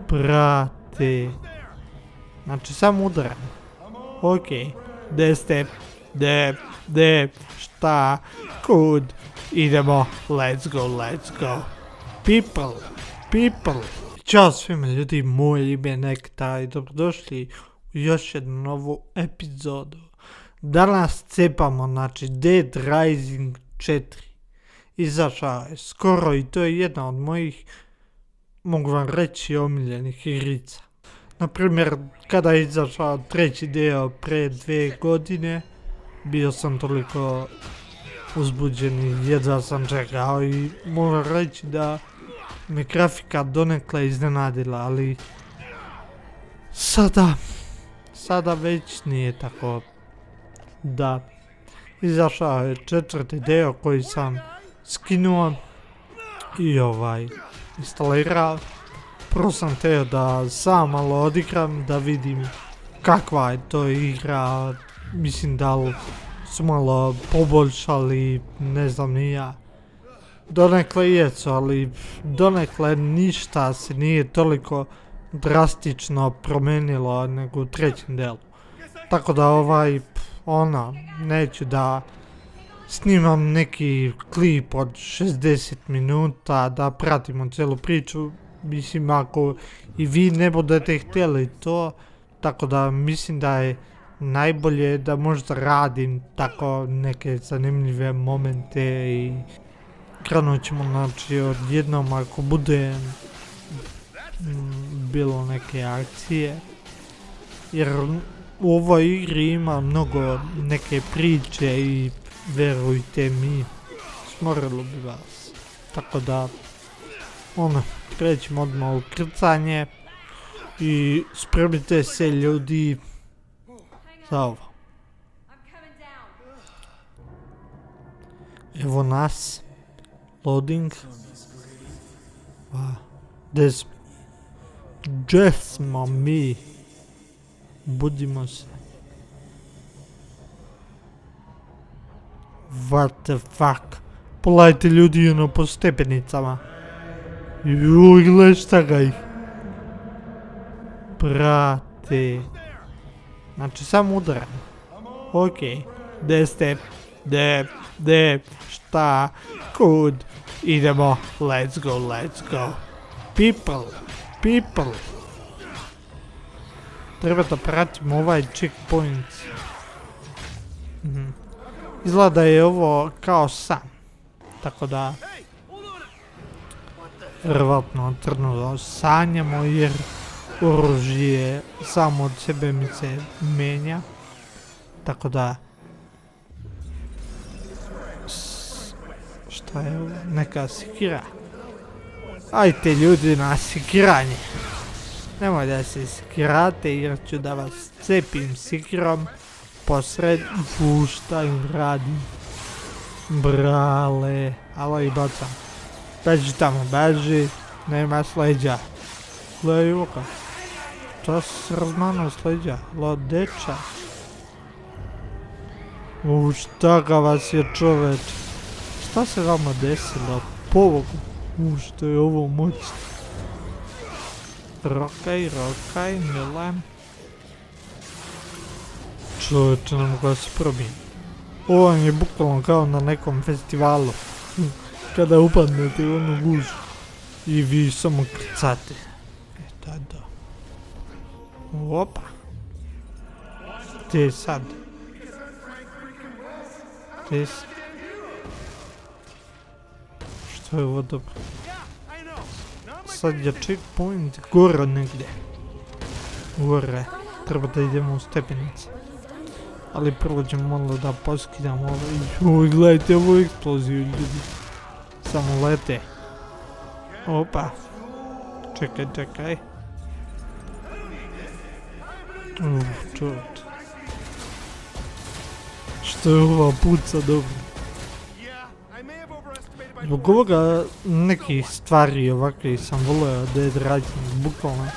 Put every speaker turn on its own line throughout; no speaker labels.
Brate. Znači samo udaram. Okej. Gde ste? Gde? Šta? Kud? Idemo. Let's go. People. Ćao svima ljudi, moje ime je Nektar i dobrodošli u još jednu novu epizodu. Danas cepamo, znači, Dead Rising 4. Izašao je skoro i to je jedna od mojih, mogu vam reći, omiljenih igrica. Naprimjer, kada je izašao treći deo pre 2 godine, bio sam toliko uzbuđen i jedva sam čekao i moram reći da me grafika donekle iznenadila, ali sada već nije tako. Da, izašao je 4. deo koji sam skinuo i instalirao. Prvo sam teo da sam malo odigram, da vidim kakva je to igra, mislim da li su malo poboljšali, ne znam ni ja. Donekle jesu, ali donekle ništa se nije toliko drastično promenilo nego u trećem delu. Tako da neću da snimam neki klip od 60 minuta, da pratimo cijelu priču. Mislim, ako i vi ne budete htjeli to, tako da mislim da je najbolje da možda radim tako neke zanimljive momente i krenut ćemo, znači, odjednom ako bude bilo neke akcije, jer u ovoj igri ima mnogo neke priče i verujte mi, smorilo bi vas. Tako da, krećemo odmah u krcanje i spremite se ljudi za ovo. Evo nas, loading. Gdje smo mi? Budimo se. What the fuck? Pogledajte ljudi po stepenicama. Juj, gledaj šta ga ih. Brate. Znači samo udaram. Okej. Gde ste? Gde? Šta? Kud? Idemo. Let's go. People. Treba da pratimo ovaj checkpoint. Izgleda je ovo kao san. Tako da vjerovatno trnulo sanjamo, jer oružje samo od sebe mi se menja. Tako da šta je ovo? Neka sekira. Ajte ljudi na sekiranje. Nemoj da se sekirate jer ću da vas cepim sekirom posred. Šta im radim? Brale. Alo i bacam. Beži tamo, beži. Nema sleđa. Gledaj oka. Šta se razmano sleđa? Lodeča. Šta ga vas je čoveč? Šta se vama desilo? Povogu. Što je ovo moćno. Rokaj, milan. Čovječe, ne mogu da se probim. Ovo je bukvalno kao na nekom festivalu. Kada upadnete u onu gužu i vi samo krcate. Da. Opa. Gdje sad? Što je ovo dobro? Sad je checkpoint gore negdje. Gore. Treba da idemo u stepenice. Ali prvo ćemo malo da poskidamo ovo. Oj, gledajte ovu eksploziju ljudi. Samo lete. Opa. Čekaj. Čovječ. Što je ova puca dobro. Zbog ovoga nekih stvari ovakve sam volio Dead Rising, bukvalno.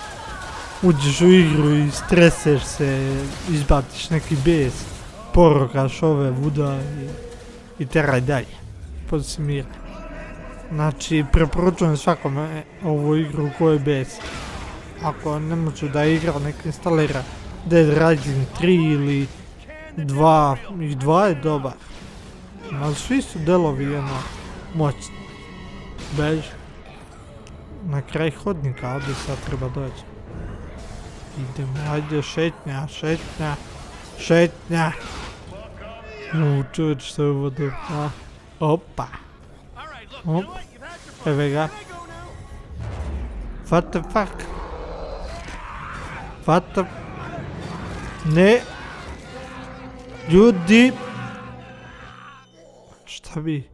Uđeš u igru i streseš se, izbatiš neki bes, porokaš ove vuda i teraj dalje. Poslije mira. Znači, preporučujem svakome ovu igru u kojoj bes. ako ne može da igra, nek instalira Dead Rising 3 ili 2, i 2 je dobar. Ali svi su delovi moćni. Beži. Na kraj hodnika, ovdje sad treba doći. Idemo, ajde, šetnja. Čuć se u vodu. Opa. Evo ga. What the fuck? Ne. Ljudi. Šta bi?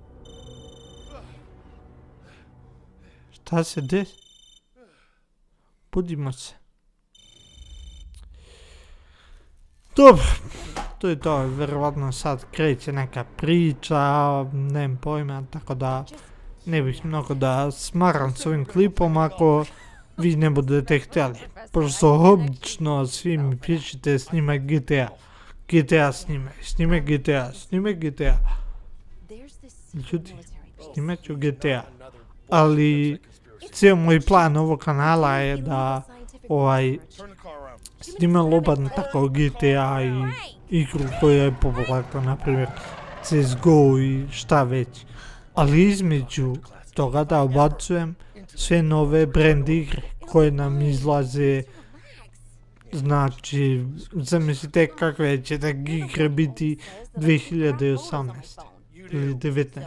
Šta se desi? Budimo se. Dobro. To je to, vjerovatno sad kreće neka priča, nemam pojma, tako da ne bih mnogo da smaram s ovim klipom ako vi ne budete htjeli. Pošto obično svi mi pišite snimaj GTA. GTA snimaj GTA. Ljudi, snimat ću GTA. Ali cijel moj plan ovog kanala je da snimam loban tako GTA i igru koja je popularna, na primjer CSGO i šta već. Ali između toga da ubacujem sve nove brand igre koje nam izlaze. Znači, zamislite kakve će da igre biti 2018 ili 19.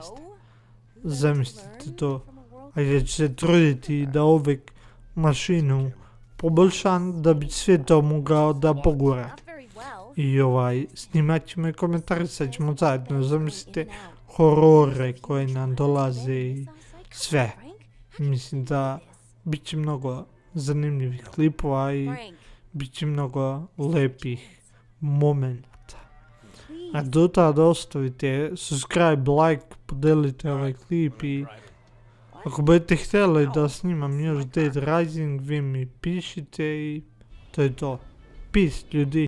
Zamislite to. A ja ću se truditi da uvijek mašinu poboljšam da bi sve to mogao da pogura. I snimat ćemo i komentarisat ćemo zajedno, zamislite horore koje nam dolaze i sve. Mislim da bit će mnogo zanimljivih klipova i bit će mnogo lepih momenta. A do tada ostavite subscribe, like, podelite ovaj klip i ako budete htjeli da snimam još Dead Rising, vi mi pišite i to je to. Peace ljudi.